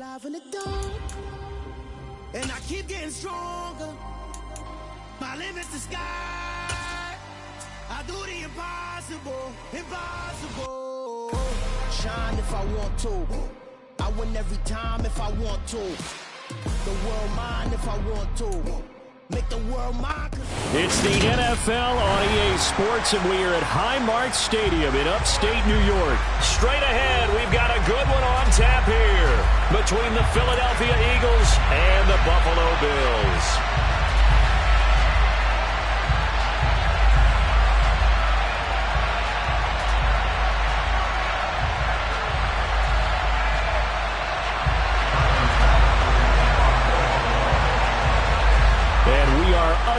alive in the dark, and I keep getting stronger. My limit's the sky. I do the impossible, impossible. Shine if I want to. I win every time if I want to. The world mine if I want to. Make the world mine. It's the NFL on EA Sports, and we are at Highmark Stadium in upstate New York. Straight ahead, we've got a good one on tap here between the Philadelphia Eagles and the Buffalo Bills.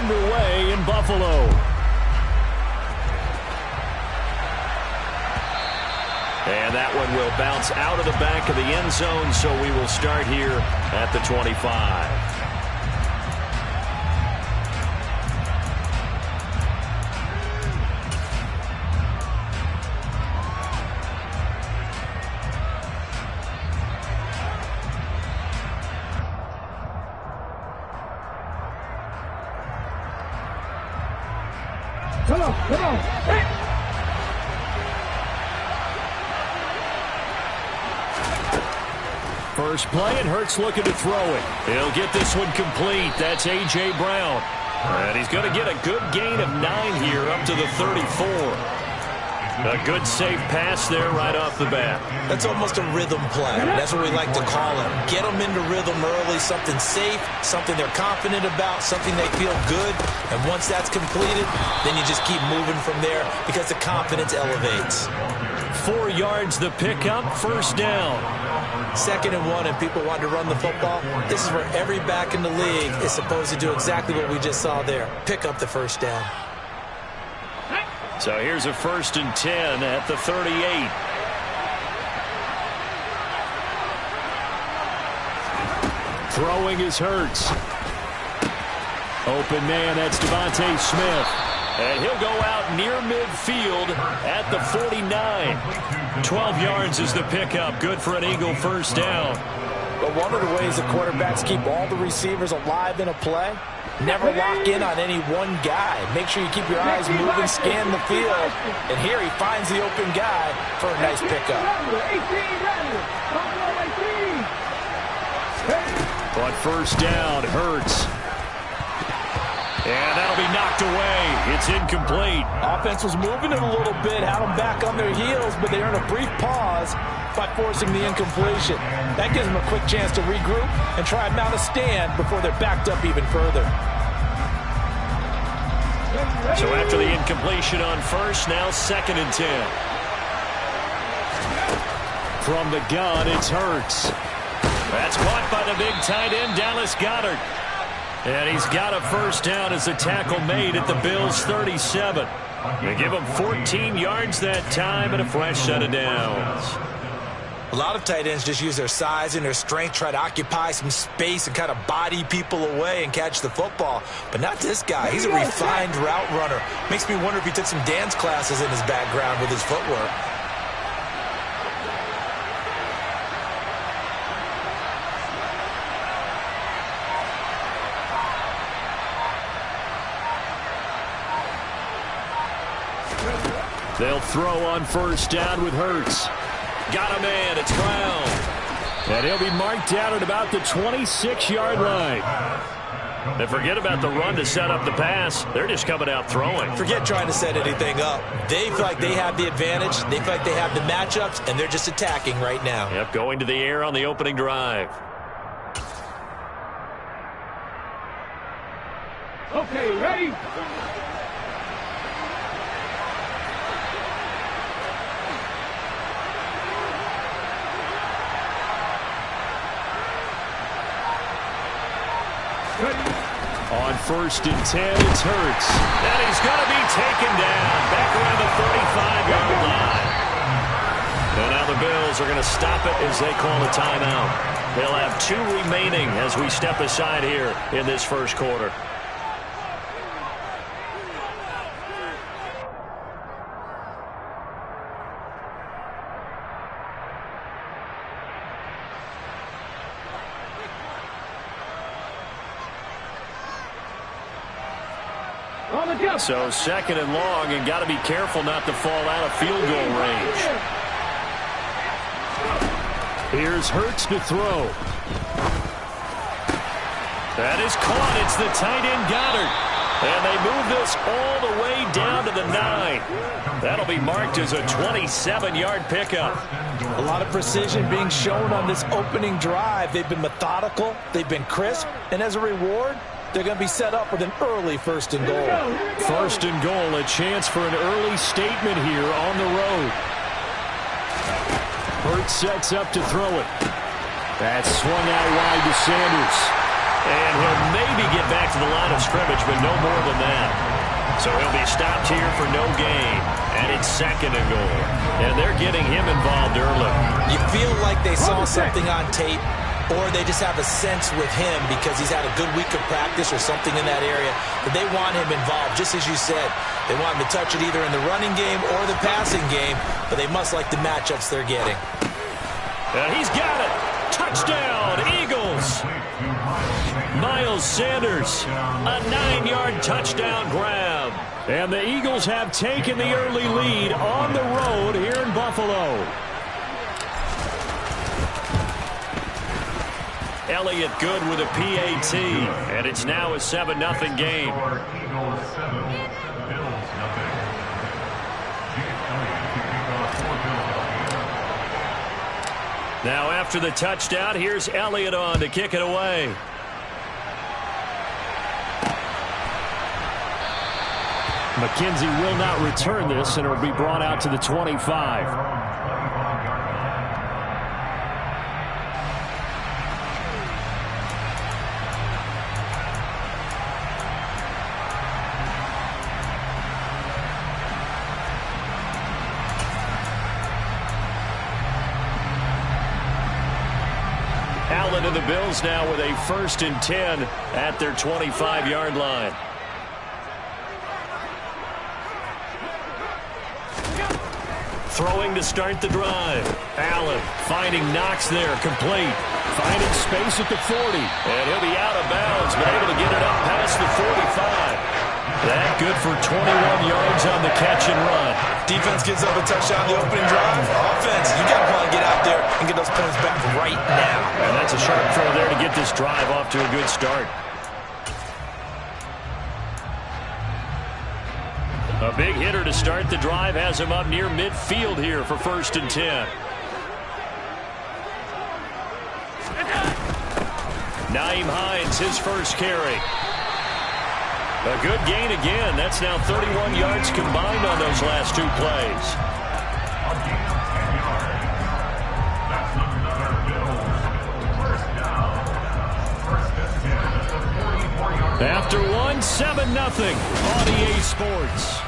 Underway in Buffalo. And that one will bounce out of the back of the end zone, so we will start here at the 25. Come on. Hey. First play, and Hurts looking to throw it. He'll get this one complete. That's A.J. Brown. And he's going to get a good gain of 9 here up to the 34. A good safe pass there right off the bat. That's almost a rhythm play. That's what we like to call it. Get them into rhythm early, something safe, something they're confident about, something they feel good. And once that's completed, then you just keep moving from there because the confidence elevates. 4 yards the pickup, first down. 2nd and 1, and people want to run the football. This is where every back in the league is supposed to do exactly what we just saw there. Pick up the first down. So here's a 1st and 10 at the 38. Throwing is Hurts. Open man, that's Devontae Smith. And he'll go out near midfield at the 49. 12 yards is the pickup. Good for an Eagle first down. But one of the ways the quarterbacks keep all the receivers alive in a play, never lock in on any one guy. Make sure you keep your eyes moving, scan the field. And here he finds the open guy for a nice pickup. On first down, Hurts. And that'll be knocked away. It's incomplete. Offense was moving it a little bit, had them back on their heels, but they earned a brief pause by forcing the incompletion. That gives them a quick chance to regroup and try and mount a stand before they're backed up even further. So after the incompletion on first, now 2nd and 10. From the gun, it's Hurts. That's caught by the big tight end, Dallas Goedert. And he's got a first down as a tackle made at the Bills' 37. They give him 14 yards that time and a fresh set of downs. A lot of tight ends just use their size and their strength, try to occupy some space and kind of body people away and catch the football. But not this guy. He's a refined route runner. Makes me wonder if he took some dance classes in his background with his footwork. They'll throw on first down with Hurts. Got a man, it's Brown. And he'll be marked down at about the 26-yard line. And forget about the run to set up the pass. They're just coming out throwing. Forget trying to set anything up. They feel like they have the advantage. They feel like they have the matchups, and they're just attacking right now. Yep, going to the air on the opening drive. Okay, ready? On first and 10, it's Hurts. And he's going to be taken down back around the 35-yard line. And now the Bills are going to stop it as they call a timeout. They'll have 2 remaining as we step aside here in this first quarter. On the jump. So second and long, and got to be careful not to fall out of field goal range. Here's Hurts to throw. That is caught. It's the tight end Goddard. And they move this all the way down to the 9. That'll be marked as a 27-yard pickup. A lot of precision being shown on this opening drive. They've been methodical. They've been crisp. And as a reward, they're going to be set up with an early first and goal. First and goal, a chance for an early statement here on the road. Hurts sets up to throw it. That's swung out wide to Sanders. And he'll maybe get back to the line of scrimmage, but no more than that. So he'll be stopped here for no gain. And it's second and goal. And they're getting him involved early. You feel like they saw something on tape, or they just have a sense with him because he's had a good week of practice or something in that area that they want him involved. Just as you said, they want him to touch it either in the running game or the passing game, but they must like the matchups they're getting. And he's got it. Touchdown, Eagles. Miles Sanders, a 9-yard touchdown grab. And the Eagles have taken the early lead on the road here in Buffalo. Elliott good with a PAT, and it's now a 7-0 game. Now after the touchdown, here's Elliott on to kick it away. McKenzie will not return this, and it will be brought out to the 25. Allen and the Bills now with a 1st and 10 at their 25-yard line. Throwing to start the drive. Allen finding Knox there, complete. Finding space at the 40. And he'll be out of bounds, but able to get it up past the 45. That good for 21 yards on the catch and run. Defense gives up a touchdown the opening drive. Offense, you got to want to get out there and get those points back right now. And that's a sharp throw there to get this drive off to a good start. A big hitter to start the drive has him up near midfield here for 1st and 10. Nyheim Hines, his first carry. A good gain again. That's now 31 yards combined on those last 2 plays. After 1, 7-0 on EA Sports.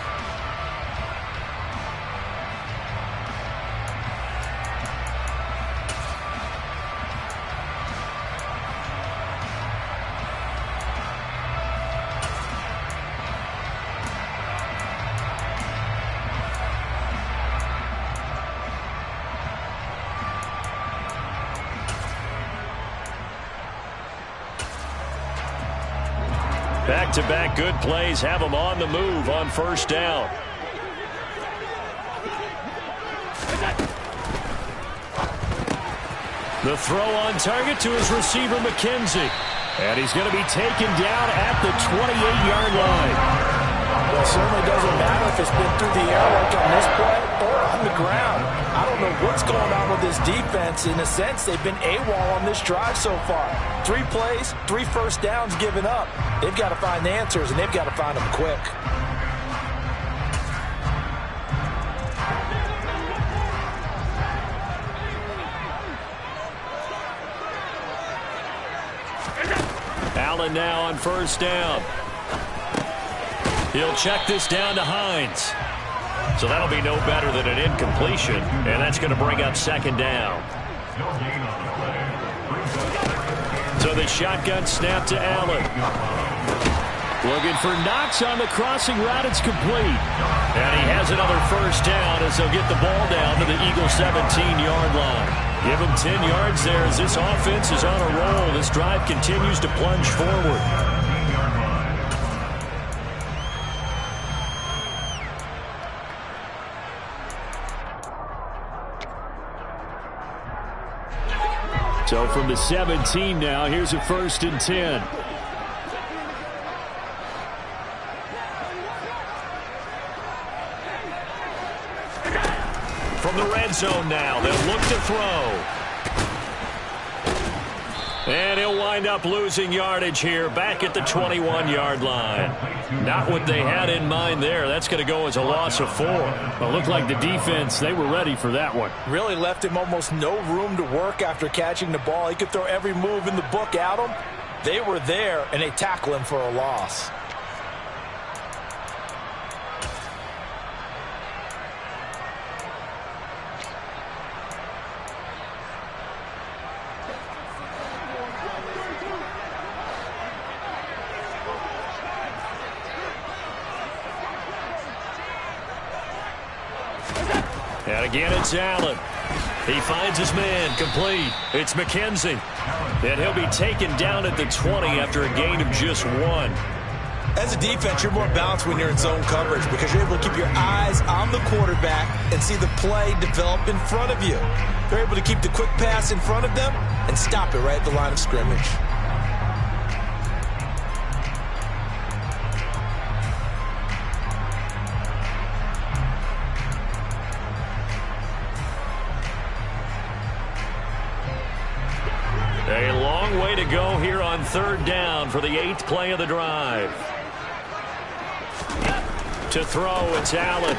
Back-to-back good plays have them on the move on 1st down. The throw on target to his receiver, McKenzie. And he's going to be taken down at the 28-yard line. Well, it certainly doesn't matter if it's been through the air like on this play or on the ground. I don't know what's going on with this defense. In a sense, they've been AWOL on this drive so far. 3 plays, 3 first downs given up. They've got to find the answers, and they've got to find them quick. Allen now on 1st down. He'll check this down to Hines. So that'll be no better than an incompletion, and that's going to bring up 2nd down. So the shotgun snap to Allen. Looking for Knox on the crossing route. It's complete. And he has another 1st down as they'll get the ball down to the Eagles' 17-yard line. Give him 10 yards there as this offense is on a roll. This drive continues to plunge forward. So from the 17 now, here's a 1st and 10. From the red zone now, they'll look to throw. And he'll wind up losing yardage here back at the 21-yard line. Not what they had in mind there. That's going to go as a loss of 4. Well, it looked like the defense, they were ready for that one. Really left him almost no room to work after catching the ball. He could throw every move in the book at him. They were there, and they tackle him for a loss. And again, it's Allen. He finds his man, complete. It's McKenzie. And he'll be taken down at the 20 after a gain of just 1. As a defense, you're more balanced when you're in zone coverage because you're able to keep your eyes on the quarterback and see the play develop in front of you. They're able to keep the quick pass in front of them and stop it right at the line of scrimmage. A long way to go here on 3rd down for the 8th play of the drive. To throw, it's Allen.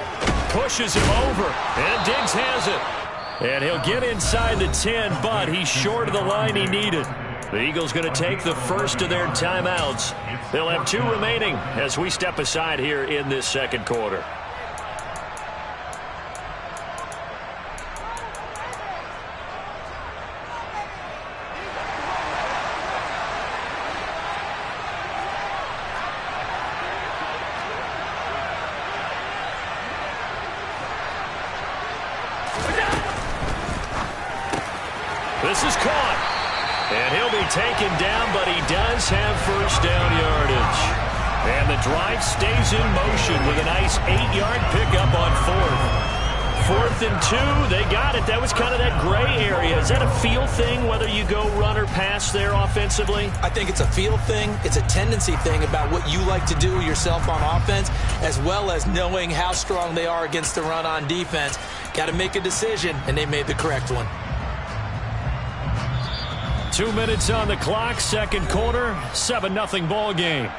Pushes him over, and Diggs has it. And he'll get inside the 10, but he's short of the line he needed. The Eagles going to take the first of their timeouts. They'll have 2 remaining as we step aside here in this 2nd quarter. This is caught. And he'll be taken down, but he does have 1st down yardage. And the drive stays in motion with a nice 8-yard pickup on 4th. 4th and 2, they got it. That was kind of that gray area. Is that a feel thing, whether you go run or pass there offensively? I think it's a feel thing. It's a tendency thing about what you like to do yourself on offense, as well as knowing how strong they are against the run on defense. Got to make a decision, and they made the correct one. 2 minutes on the clock, 2nd quarter, 7-0 ball game.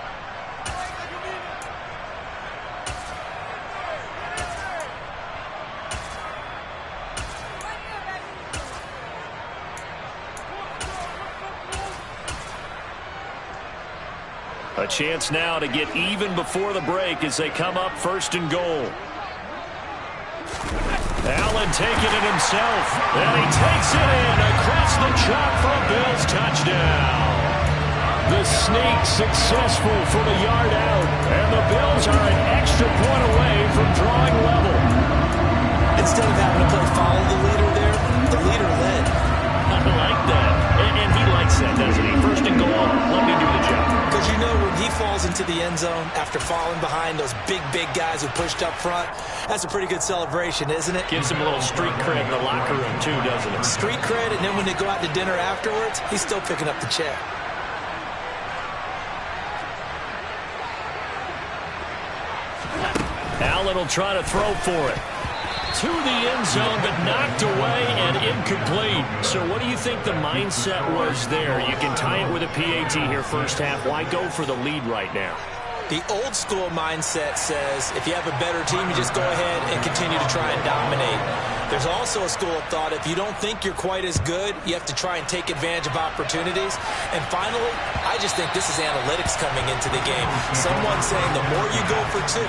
A chance now to get even before the break as they come up 1st and goal. Allen taking it himself, and he takes it in across the chalk for a Bills touchdown. The sneak successful from a yard out, and the Bills are an extra point away from drawing level. Instead of having to play follow the leader there, the leader led. I like that, and he likes that, doesn't he? 1st and goal, let me do the job. Because you know when he falls into the end zone after falling behind those big guys who pushed up front, that's a pretty good celebration, isn't it? Gives him a little street cred in the locker room, too, doesn't it? Street cred, and then when they go out to dinner afterwards, he's still picking up the check. Allen will try to throw for it. To the end zone, but knocked away and incomplete. So what do you think the mindset was there? You can tie it with a PAT here 1st half. Why go for the lead right now? The old school mindset says if you have a better team, you just go ahead and continue to try and dominate. There's also a school of thought, if you don't think you're quite as good, you have to try and take advantage of opportunities. And finally, I just think this is analytics coming into the game. Someone saying the more you go for 2.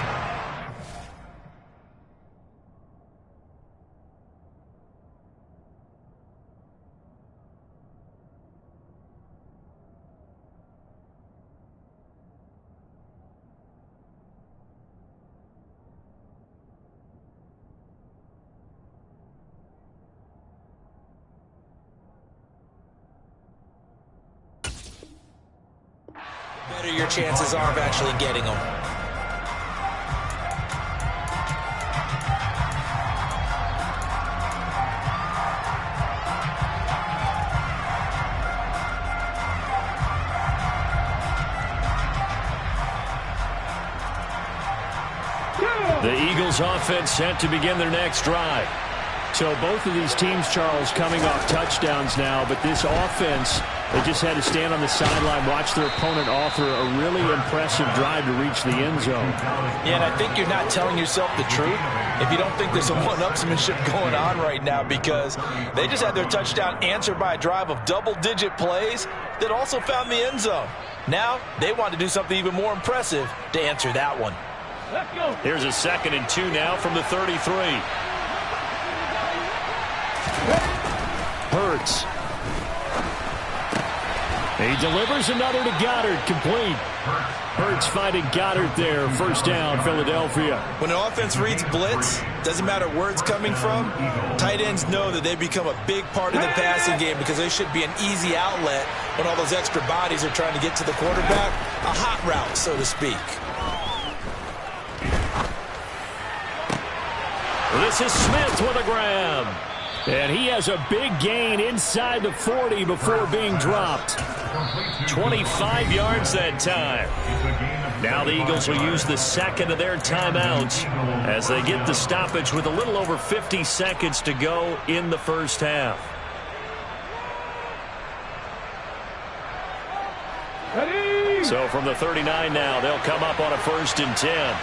Better your chances are of actually getting them. Bills offense set to begin their next drive. So both of these teams, Charles, coming off touchdowns now, but this offense, they just had to stand on the sideline, watch their opponent offer a really impressive drive to reach the end zone. Yeah, and I think you're not telling yourself the truth if you don't think there's some one-upsmanship going on right now, because they just had their touchdown answered by a drive of double-digit plays that also found the end zone. Now they want to do something even more impressive to answer that one. Let's go. Here's a 2nd and 2 now from the 33. Hurts. He delivers another to Goddard, complete. Hurts finding Goddard there. First down, Philadelphia. When an offense reads blitz, doesn't matter where it's coming from, tight ends know that they become a big part of the passing game because they should be an easy outlet when all those extra bodies are trying to get to the quarterback. A hot route, so to speak. This is Smith with a grab. And he has a big gain inside the 40 before being dropped. 25 yards that time. Now the Eagles will use the 2nd of their timeouts as they get the stoppage with a little over 50 seconds to go in the first half. Ready. So from the 39 now, they'll come up on a 1st and 10.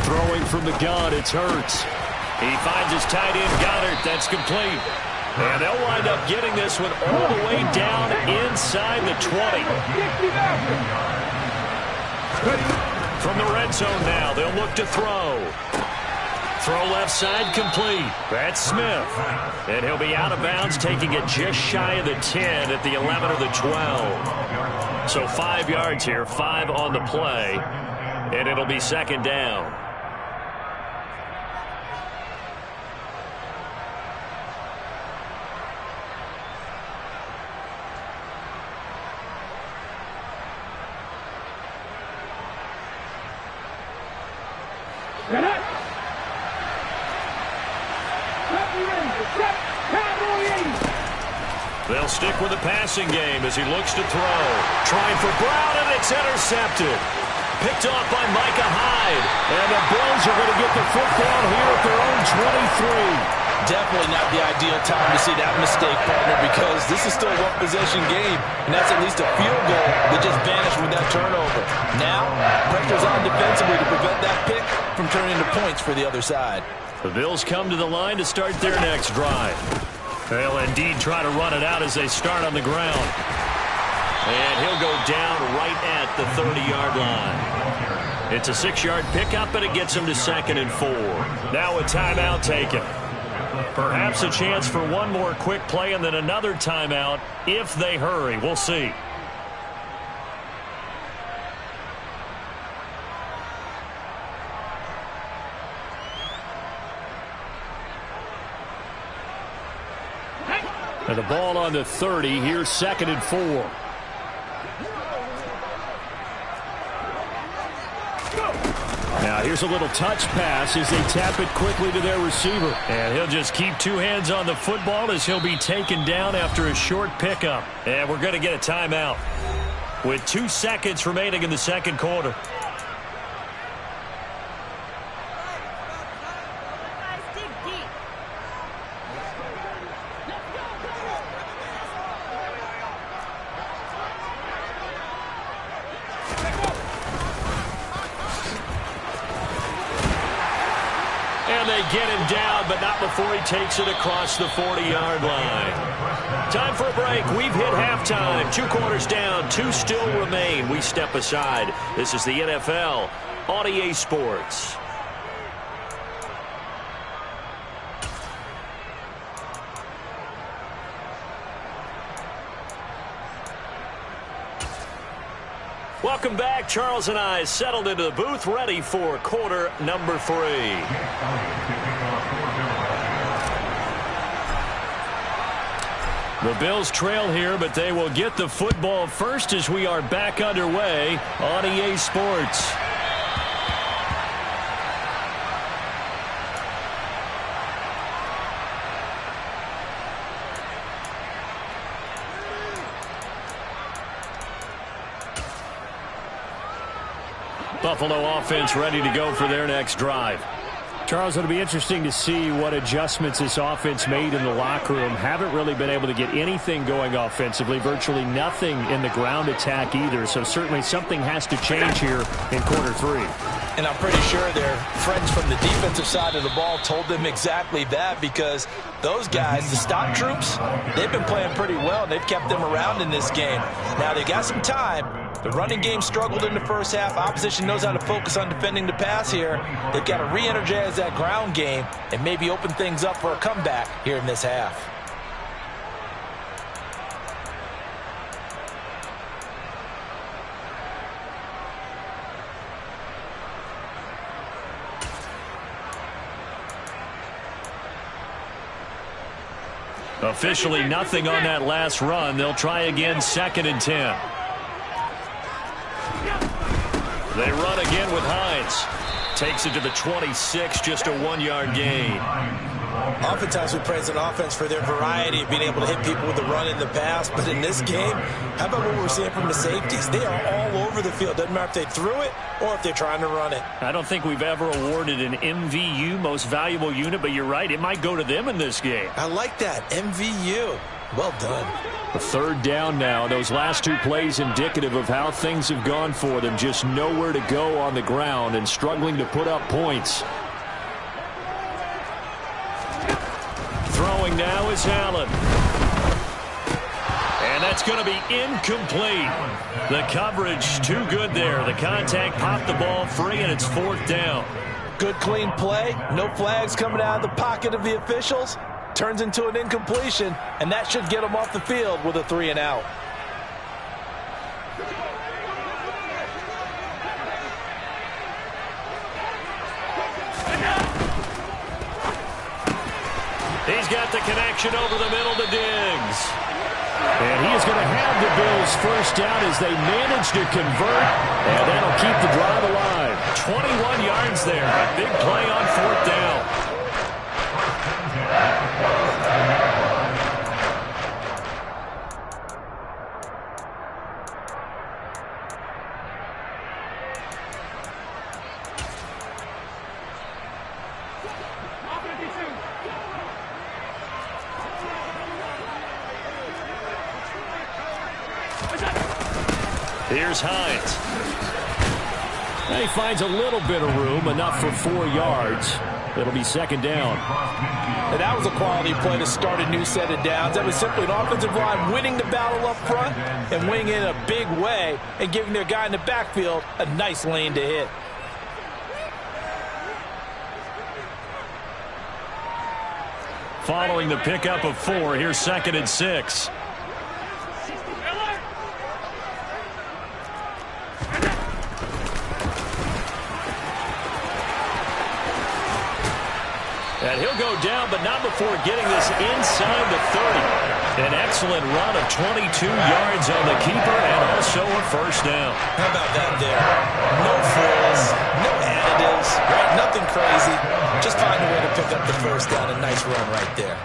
Throwing from the gun, it's Hurts. He finds his tight end, Goddard. That's complete. And they'll wind up getting this one all the way down inside the 20. From the red zone now, they'll look to throw. Throw left side, complete. That's Smith. And he'll be out of bounds, taking it just shy of the 10 at the 11 or the 12. So 5 yards here, 5 on the play. And it'll be 2nd down. Get it. They'll stick with the passing game as he looks to throw. Trying for Brown, and it's intercepted. Picked off by Micah Hyde. And the Bills are going to get the football here at their own 23. Definitely not the ideal time to see that mistake, partner, because this is still a one-possession game, and that's at least a field goal that just vanished with that turnover. Now, pressure's on defensively to prevent that pick from turning into points for the other side. The Bills come to the line to start their next drive. They'll indeed try to run it out as they start on the ground. And he'll go down right at the 30-yard line. It's a 6-yard pickup, and it gets him to 2nd and 4. Now a timeout taken. Perhaps a chance for one more quick play and then another timeout if they hurry. We'll see. And the ball on the 30. Here's 2nd and 4. Now here's a little touch pass as they tap it quickly to their receiver. And he'll just keep 2 hands on the football as he'll be taken down after a short pickup. And we're going to get a timeout with 2 seconds remaining in the second quarter. Get him down, but not before he takes it across the 40-yard line. Time for a break. We've hit halftime. 2 quarters down, 2 still remain. We step aside. This is the NFL on EA Sports. Welcome back. Charles and I settled into the booth, ready for quarter number 3. The Bills trail here, but they will get the football first as we are back underway on EA Sports. Buffalo offense ready to go for their next drive. Charles, it'll be interesting to see what adjustments this offense made in the locker room. Haven't really been able to get anything going offensively, virtually nothing in the ground attack either. So certainly something has to change here in quarter 3. And I'm pretty sure their friends from the defensive side of the ball told them exactly that, because those guys, the stock troops, they've been playing pretty well, and they've kept them around in this game. Now, they got some time. The running game struggled in the first half. Opposition knows how to focus on defending the pass here. They've got to re-energize that ground game and maybe open things up for a comeback here in this half. Officially nothing on that last run. They'll try again, 2nd and 10. They run again with Hines. Takes it to the 26, just a 1-yard gain. Oftentimes we praise an offense for their variety of being able to hit people with the run in the pass, but in this game, how about what we're seeing from the safeties? They are all over the field. Doesn't matter if they threw it or if they're trying to run it. I don't think we've ever awarded an MVU, most valuable unit, but you're right, it might go to them in this game. I like that, MVU. Well done. A 3rd down now. Those last 2 plays indicative of how things have gone for them. Just nowhere to go on the ground and struggling to put up points. Throwing now is Allen. And that's going to be incomplete. The coverage too good there. The contact popped the ball free, and it's 4th down. Good clean play. No flags coming out of the pocket of the officials. Turns into an incompletion, and that should get them off the field with a 3 and out. He's got the connection over the middle to Diggs. And he is going to have the Bills' 1st down as they manage to convert, and that'll keep the drive alive. 21 yards there. A big play on 4th down. Here's Hines. And he finds a little bit of room, enough for 4 yards. It'll be 2nd down. And that was a quality play to start a new set of downs. That was simply an offensive line winning the battle up front and winning in a big way and giving their guy in the backfield a nice lane to hit. Following the pickup of 4, here's 2nd and 6. And he'll go down, but not before getting this inside the 30. An excellent run of 22 yards on the keeper and also a 1st down. How about that there? No frills, no additives, right? Nothing crazy. Just find a way to pick up the 1st down. A nice run right there.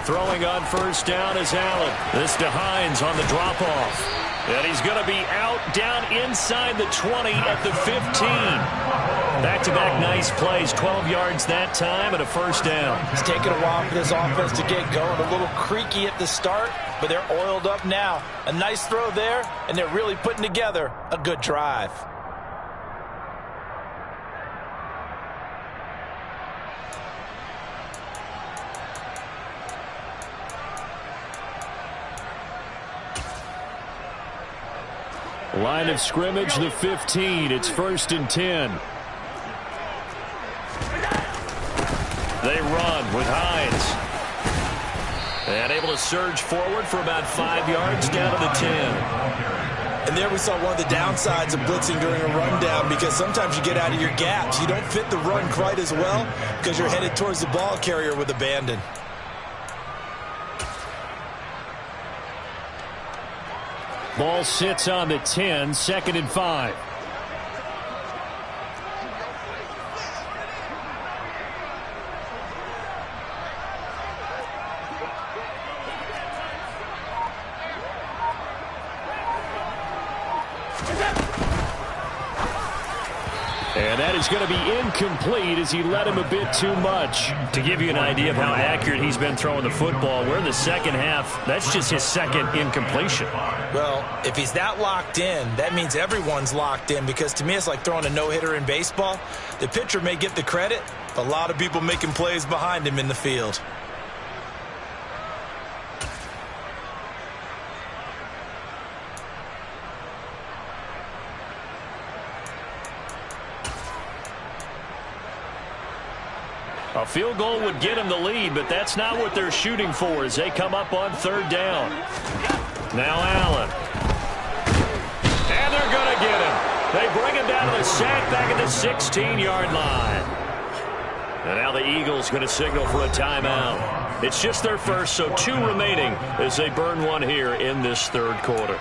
Throwing on 1st down is Allen. This to Hines on the drop-off. And he's going to be out down inside the 20 at the 15. Back-to-back nice plays. 12 yards that time and a 1st down. It's taken a while for this offense to get going. A little creaky at the start, but they're oiled up now. A nice throw there, and they're really putting together a good drive. Line of scrimmage, the 15. It's 1st and 10. They run with Hines. And able to surge forward for about 5 yards down to the 10. And there we saw one of the downsides of blitzing during a rundown, because sometimes you get out of your gaps. You don't fit the run quite as well because you're headed towards the ball carrier with abandon. Ball sits on the 10, 2nd and 5. And that is going to be incomplete as he led him a bit too much. To give you an idea of how accurate he's been throwing the football, we're in the second half. That's just his second incompletion. Well, if he's that locked in, that means everyone's locked in, because to me it's like throwing a no-hitter in baseball. The pitcher may get the credit, but a lot of people making plays behind him in the field. A field goal would get him the lead, but that's not what they're shooting for as they come up on third down. Now Allen. And they're going to get him. They bring him down to the sack back at the 16-yard line. And now the Eagles going to signal for a timeout. It's just their first, so 2 remaining as they burn one here in this third quarter.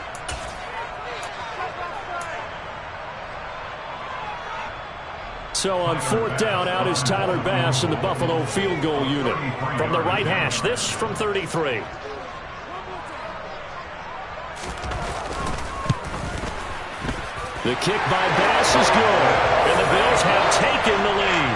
So on fourth down, out is Tyler Bass in the Buffalo field goal unit. From the right hash, this from 33. The kick by Bass is good, and the Bills have taken the lead.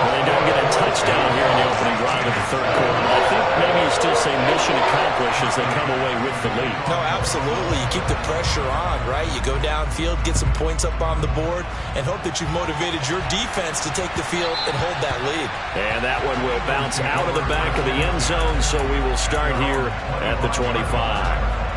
Well, they don't get a touchdown here in the opening drive of the third quarter, but I think maybe you still say mission accomplished as they come away with the lead. No, absolutely. You keep the pressure on, right? You go downfield, get some points up on the board, and hope that you've motivated your defense to take the field and hold that lead. And that one will bounce out of the back of the end zone, so we will start here at the 25.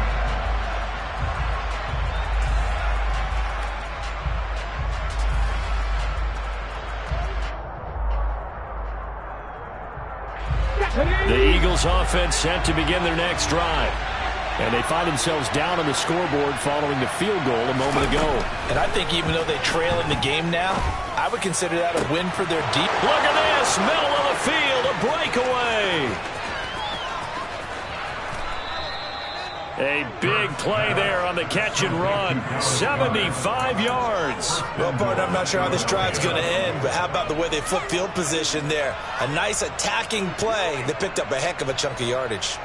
The Eagles offense set to begin their next drive. And they find themselves down on the scoreboard following the field goal a moment ago. And I think even though they trail in the game now, I would consider that a win for their deep. Look at this, middle of the field, a breakaway. A big play there on the catch and run. 75 yards. Well, partner, I'm not sure how this drive's going to end, but how about the way they flip field position there? A nice attacking play that picked up a heck of a chunk of yardage.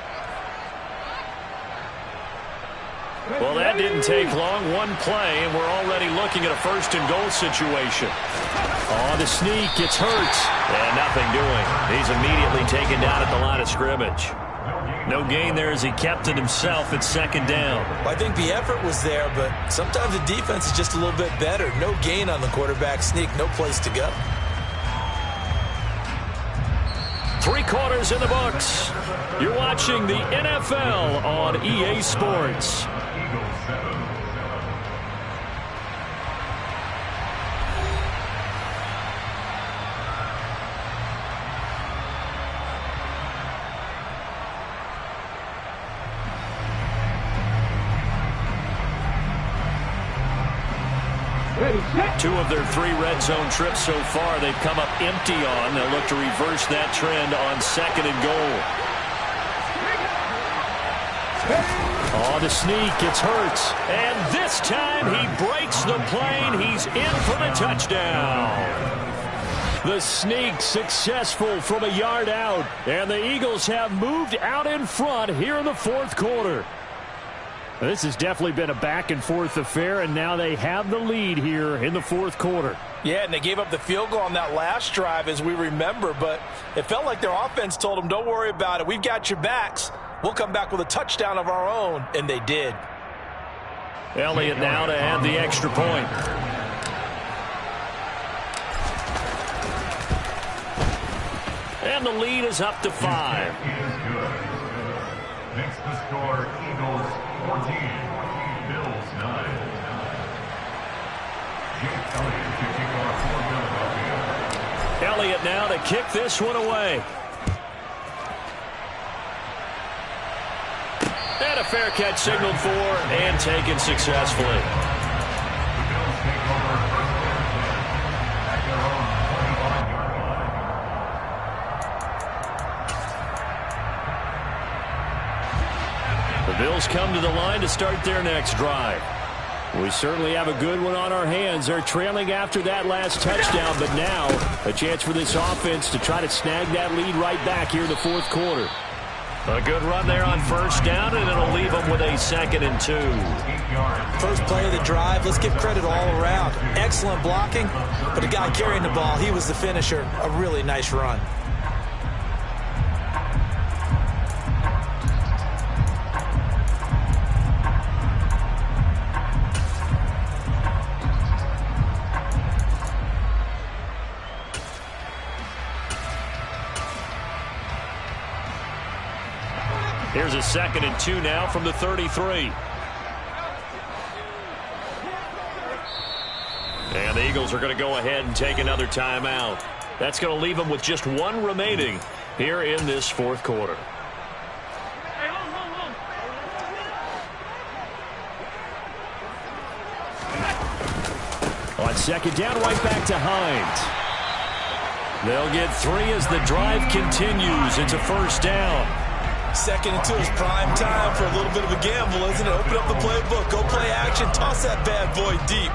Well, that didn't take long. One play, and we're already looking at a first and goal situation. Oh, the sneak gets hurt. And nothing doing. He's immediately taken down at the line of scrimmage. No gain there as he kept it himself at second down. Well, I think the effort was there, but sometimes the defense is just a little bit better. No gain on the quarterback sneak, no place to go. 3 quarters in the books. You're watching the NFL on EA Sports. Two of their 3 red zone trips so far they've come up empty on. They'll look to reverse that trend on second and goal. Oh, the sneak gets hurt. And this time he breaks the plane. He's in for the touchdown. The sneak successful from a yard out. And the Eagles have moved out in front here in the fourth quarter. This has definitely been a back-and-forth affair, and now they have the lead here in the fourth quarter. Yeah, and they gave up the field goal on that last drive, as we remember, but it felt like their offense told them, don't worry about it. We've got your backs. We'll come back with a touchdown of our own, and they did. Elliott now to add the extra point. And the lead is up to 5. Makes the score Eagles 14, Bills 9. Jake Elliott to kick off for Philadelphia. Elliott now to kick this one away. And a fair catch signaled for and taken successfully. The Bills take over first and 10 at their own 25-yard line. The Bills come to the line to start their next drive. We certainly have a good one on our hands. They're trailing after that last touchdown, but now a chance for this offense to try to snag that lead right back here in the fourth quarter. A good run there on first down, and it'll leave them with a 2nd and 2. 8 yards. First play of the drive, let's give credit all around. Excellent blocking, but the guy carrying the ball, he was the finisher. A really nice run. Here's a 2nd and 2 now from the 33. And the Eagles are going to go ahead and take another timeout. That's going to leave them with just one remaining here in this 4th quarter. On 2nd down, right back to Hines. They'll get 3 as the drive continues. It's a 1st down. 2nd and 2 is prime time for a little bit of a gamble, isn't it? Open up the playbook, go play action, toss that bad boy deep.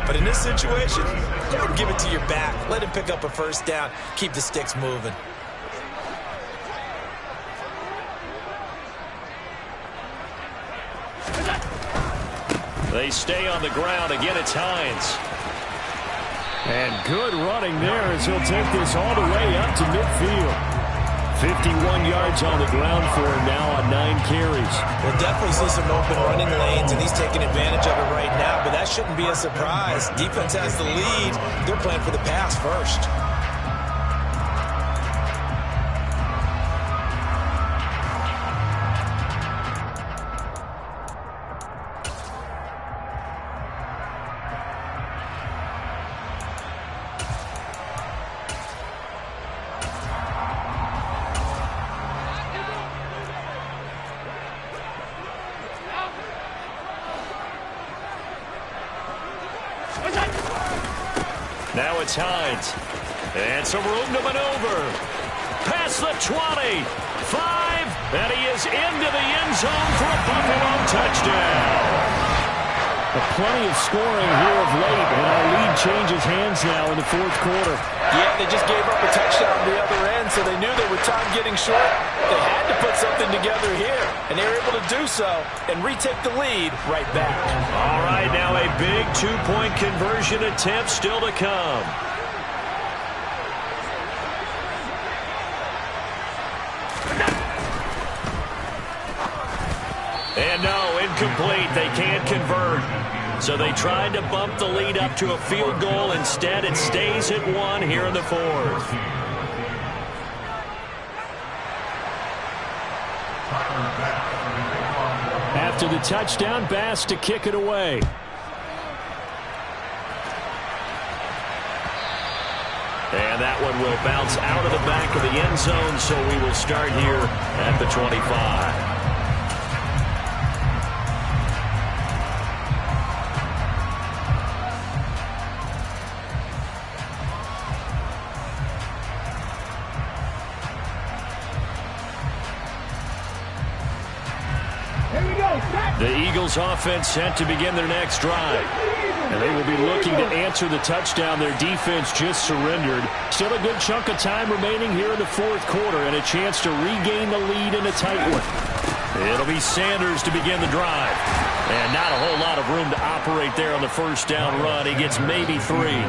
But in this situation, go ahead and give it to your back. Let him pick up a 1st down. Keep the sticks moving. They stay on the ground. Again, it's Hines. And good running there as he'll take this all the way up to midfield. 51 yards on the ground for him now on 9 carries. We'll definitely see some open running lanes, and he's taking advantage of it right now, but that shouldn't be a surprise. Defense has the lead. They're playing for the pass first. Now it's Hines. And some room to maneuver. Past the 20. 5. And he is into the end zone for a Buffalo touchdown. Plenty of scoring here of late, and our lead changes hands now in the 4th quarter. Yeah, they just gave up a touchdown on the other end, so they knew that with time getting short, they had to put something together here, and they were able to do so and retake the lead right back. All right, now a big 2-point conversion attempt still to come. And no, incomplete. They can't convert. So they tried to bump the lead up to a field goal. Instead, it stays at 1 here in the 4th. After the touchdown, Bass to kick it away. And that one will bounce out of the back of the end zone, so we will start here at the 25. The Eagles offense set to begin their next drive. And they will be looking to answer the touchdown their defense just surrendered. Still a good chunk of time remaining here in the 4th quarter and a chance to regain the lead in a tight one. It'll be Sanders to begin the drive. And not a whole lot of room to operate there on the 1st down run. He gets maybe 3.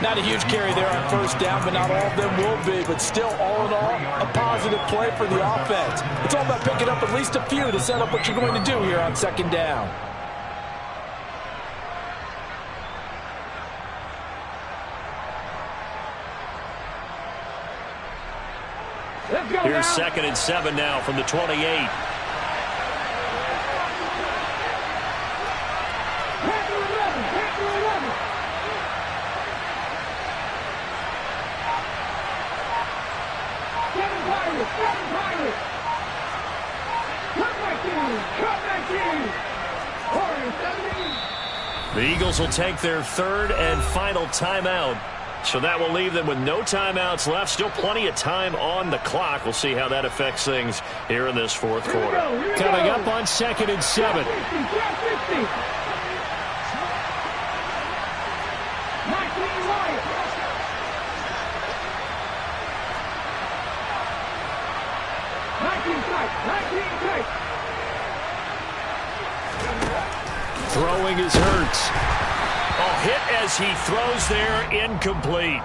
Not a huge carry there on 1st down, but not all of them will be. But still, all in all, a positive play for the offense. It's all about picking up at least a few to set up what you're going to do here on 2nd down. Here's 2nd and 7 now from the 28. The Eagles will take their 3rd and final timeout. So that will leave them with no timeouts left. Still plenty of time on the clock. We'll see how that affects things here in this 4th quarter. Coming up on 2nd and 7. Throwing is Hurts. Oh, hit as he throws there, incomplete.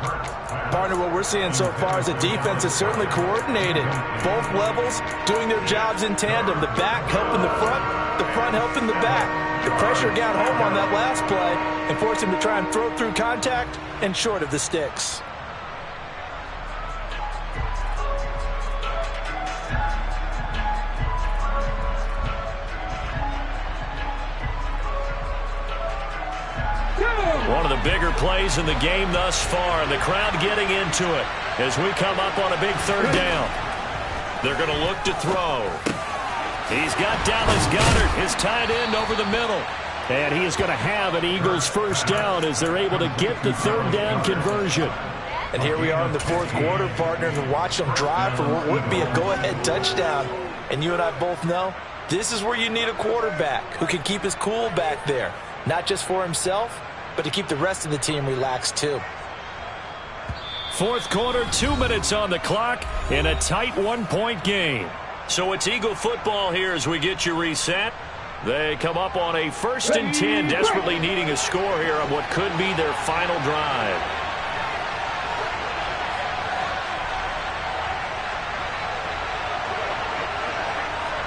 Partner, what we're seeing so far is the defense is certainly coordinated. Both levels doing their jobs in tandem. The back helping the front helping the back. The pressure got home on that last play and forced him to try and throw through contact and short of the sticks. One of the bigger plays in the game thus far, and the crowd getting into it as we come up on a big third down. They're going to look to throw. He's got Dallas Goedert, his tight end, over the middle. And he is going to have an Eagles first down as they're able to get the third down conversion. And here we are in the fourth quarter, partner, and watch them drive for what would be a go-ahead touchdown. And you and I both know this is where you need a quarterback who can keep his cool back there, not just for himself, but to keep the rest of the team relaxed too. Fourth quarter, 2 minutes on the clock in a tight one-point game. So it's Eagle football here as we get you reset. They come up on a 1st and 10, desperately needing a score here on what could be their final drive.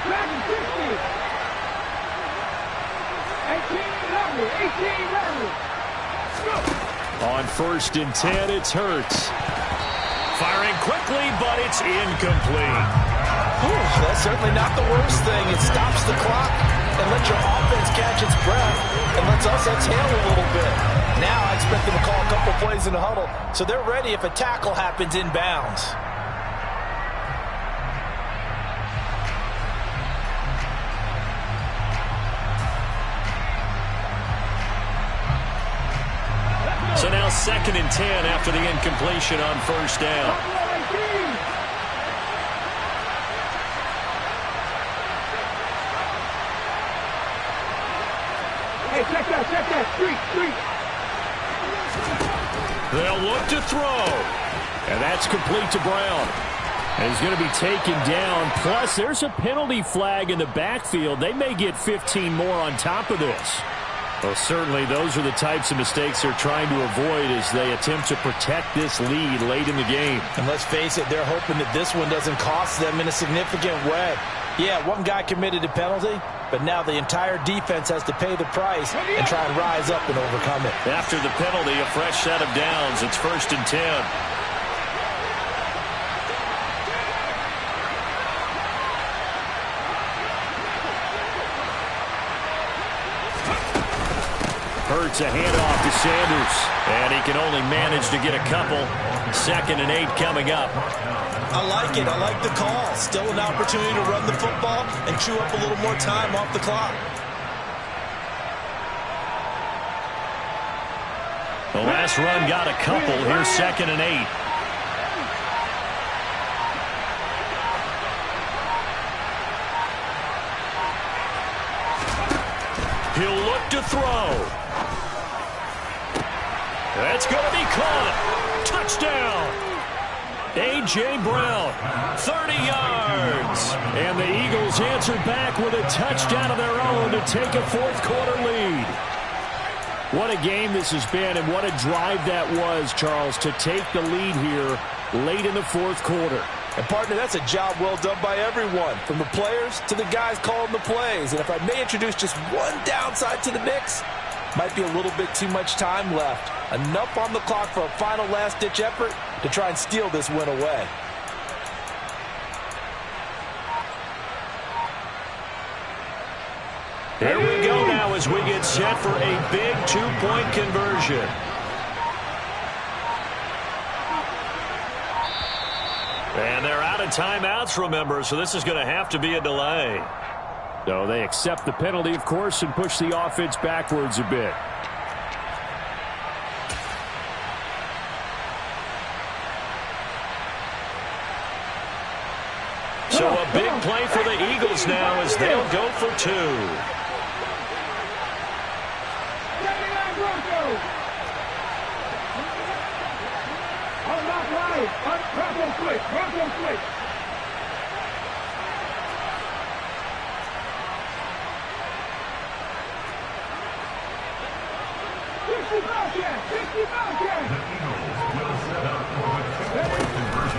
Madden 60. 18 level. On 1st and 10, it's Hurts. Firing quickly, but it's incomplete. That's certainly not the worst thing. It stops the clock and lets your offense catch its breath and lets us exhale a little bit. Now I expect them to call a couple plays in the huddle so they're ready if a tackle happens inbounds. So now 2nd and 10 after the incompletion on 1st down. Hey, check that, street. They'll look to throw. And that's complete to Brown. And he's going to be taken down. Plus, there's a penalty flag in the backfield. They may get 15 more on top of this. Well, certainly those are the types of mistakes they're trying to avoid as they attempt to protect this lead late in the game. And let's face it, they're hoping that this one doesn't cost them in a significant way. Yeah, one guy committed a penalty, but now the entire defense has to pay the price and try and rise up and overcome it. After the penalty, a fresh set of downs. It's 1st and 10. Hurts a handoff to Sanders, and he can only manage to get a couple. 2nd and 8 coming up. I like it. I like the call. Still an opportunity to run the football and chew up a little more time off the clock. The last run got a couple. Here's 2nd and 8. He'll look to throw. That's going to be caught. Touchdown. A.J. Brown, 30 yards. And the Eagles answer back with a touchdown of their own to take a fourth quarter lead. What a game this has been, and what a drive that was, Charles, to take the lead here late in the fourth quarter. And, partner, that's a job well done by everyone, from the players to the guys calling the plays. And if I may introduce just one downside to the mix, might be a little bit too much time left. Enough on the clock for a final last-ditch effort to try and steal this win away. Here we go now as we get set for a big two-point conversion. And they're out of timeouts, remember, so this is going to have to be a delay. So they accept the penalty, of course, and push the offense backwards a bit. So a big play for the Eagles now as they'll go for two.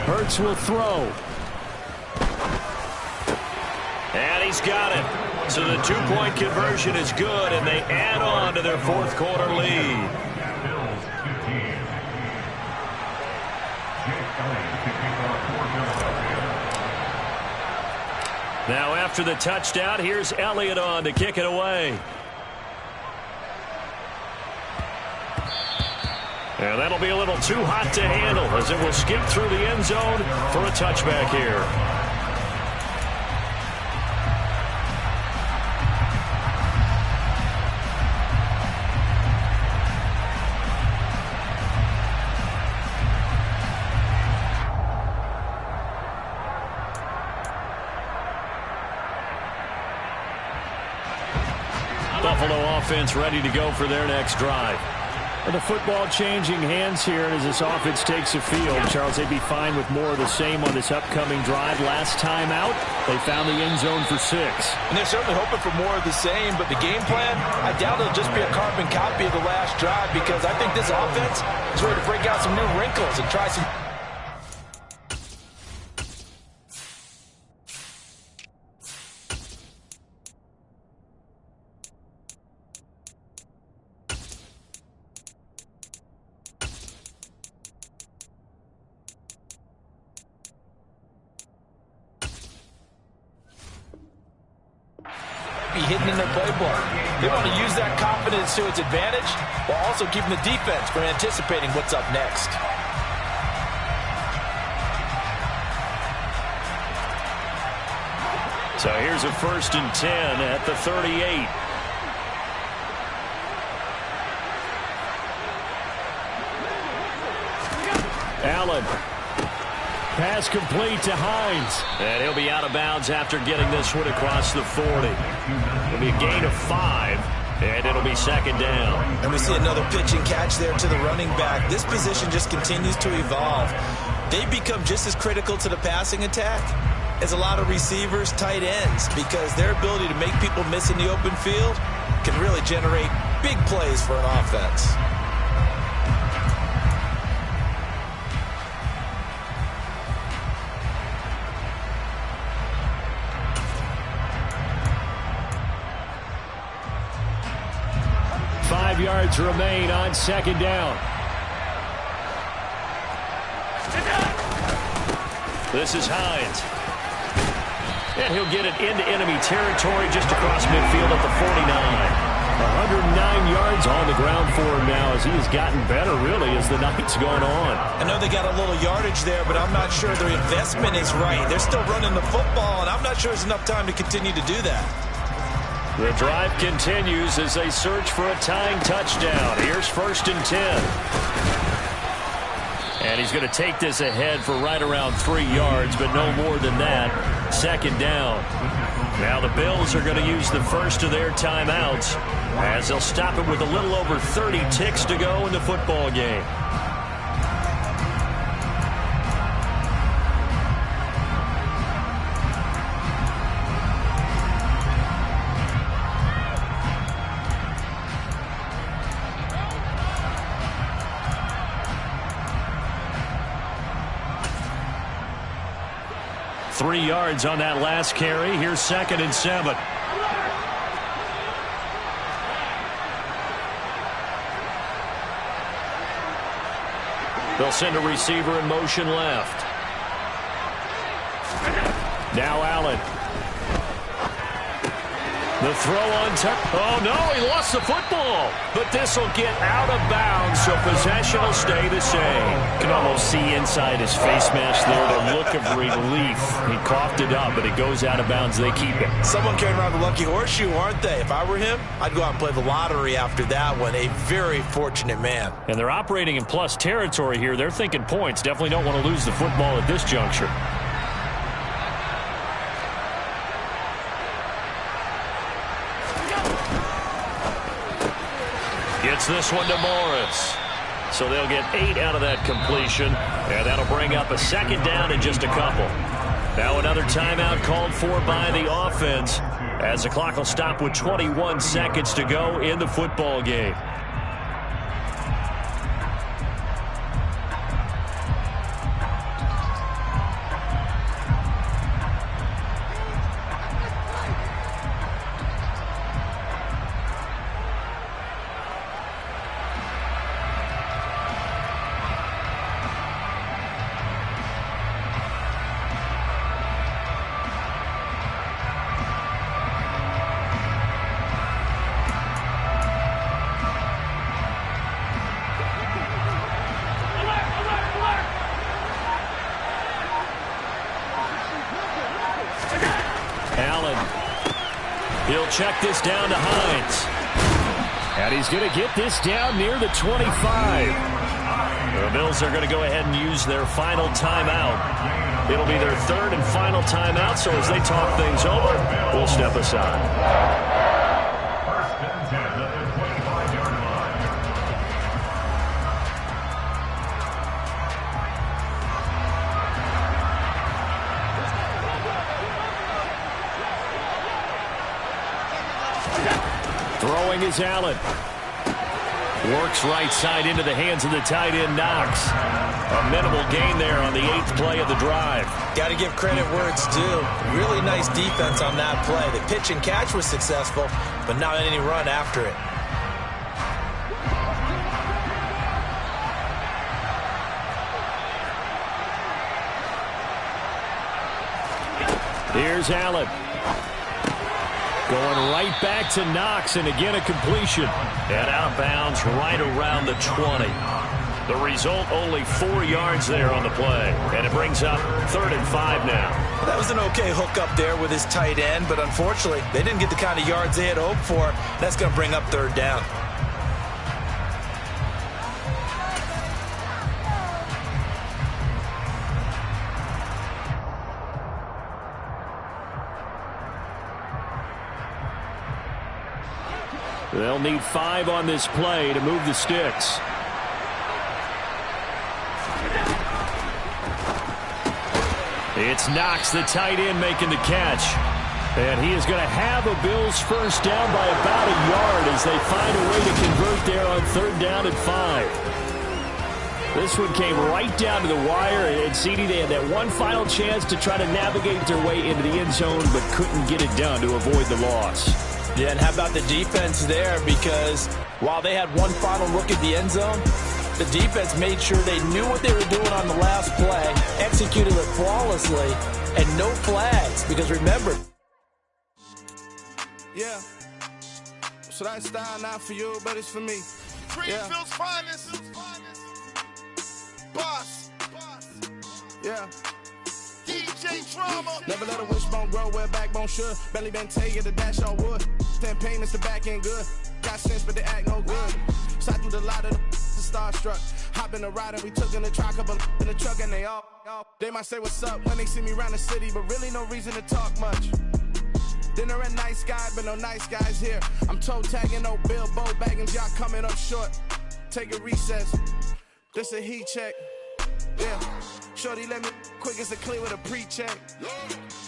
Hurts will throw. And he's got it. So the two-point conversion is good, and they add on to their fourth quarter lead. Bills 15. Jake Elliott to kick off for Philadelphia. Now after the touchdown, here's Elliott on to kick it away. And that'll be a little too hot to handle as it will skip through the end zone for a touchback here. Buffalo offense ready to go for their next drive. And the football changing hands here as this offense takes the field. Charles, they'd be fine with more of the same on this upcoming drive. Last time out, they found the end zone for 6. And they're certainly hoping for more of the same, but the game plan, I doubt it'll just be a carbon copy of the last drive because I think this offense is ready to break out some new wrinkles and try some... hidden in their playbook. They want to use that confidence to its advantage while also keeping the defense from anticipating what's up next. So here's a 1st and 10 at the 38. Allen. Pass complete to Hines. And he'll be out of bounds after getting this one across the 40. It'll be a gain of 5, and it'll be 2nd down. And we see another pitch and catch there to the running back. This position just continues to evolve. They become just as critical to the passing attack as a lot of receivers, tight ends, because their ability to make people miss in the open field can really generate big plays for an offense. Yards remain on 2nd down. This is Hines. And he'll get it into enemy territory just across midfield at the 49. 109 yards on the ground for him now as he has gotten better, really, as the night's gone on. I know they got a little yardage there, but I'm not sure their investment is right. They're still running the football, and I'm not sure there's enough time to continue to do that. The drive continues as they search for a tying touchdown. Here's 1st and 10. And he's going to take this ahead for right around 3 yards, but no more than that. 2nd down. Now the Bills are going to use the first of their timeouts as they'll stop it with a little over 30 ticks to go in the football game. Three yards on that last carry. Here's 2nd and 7. They'll send a receiver in motion left. Now Allen. The throw on top. Oh, no, he lost the football. But this will get out of bounds, so possession will stay the same. You can almost see inside his face mask there the look of relief. He coughed it up, but it goes out of bounds. They keep it. Someone carrying around the lucky horseshoe, aren't they? If I were him, I'd go out and play the lottery after that one. A very fortunate man. And they're operating in plus territory here. They're thinking points. Definitely don't want to lose the football at this juncture. Gets this one to Morris. So they'll get 8 out of that completion, and that'll bring up a 2nd down in just a couple. Now another timeout called for by the offense as the clock will stop with 21 seconds to go in the football game. He'll check this down to Hines. And he's going to get this down near the 25. The Bills are going to go ahead and use their final timeout. It'll be their third and final timeout, so as they talk things over, we'll step aside. First and 10 at the 25-yard line. Throwing is Allen. Works right side into the hands of the tight end, Knox. A minimal gain there on the 8th play of the drive. Got to give credit where it's due. Really nice defense on that play. The pitch and catch was successful, but not any run after it. Here's Allen. Going right back to Knox, and again a completion. And outbounds right around the 20. The result, only 4 yards there on the play. And it brings up 3rd and 5 now. That was an okay hook up there with his tight end, but unfortunately, they didn't get the kind of yards they had hoped for. That's going to bring up 3rd down. They'll need 5 on this play to move the sticks. It's Knox, the tight end, making the catch. And he is going to have a Bills first down by about a yard as they find a way to convert there on 3rd down and 5. This one came right down to the wire, and CD, they had that one final chance to try to navigate their way into the end zone, but couldn't get it done to avoid the loss. Yeah, and how about the defense there? Because while they had one final look at the end zone, the defense made sure they knew what they were doing on the last play, executed it flawlessly, and no flags. Because remember... Yeah. So that style not for you, but it's for me. Greenfield's finest. Boss. Yeah. DJ Drama. Never let a wishbone grow where a backbone should. Belly been taking the dash on wood. 10 payments, the back end good. Got sense, but they act no good. Shot through the lot of the starstruck. Hop in the ride and we took in the truck, up in the truck, and they all. They might say what's up when they see me around the city, but really no reason to talk much. Dinner at nice guy, but no nice guys here. I'm toe tagging, no Bilbo bagging, y'all coming up short. Take a recess. This a heat check. Yeah. Shorty let me quick as a clear with a pre-check.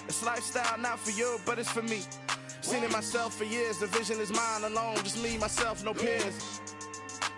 It's lifestyle not for you, but it's for me. Seen it myself for years. The vision is mine alone. Just me, myself, no peers.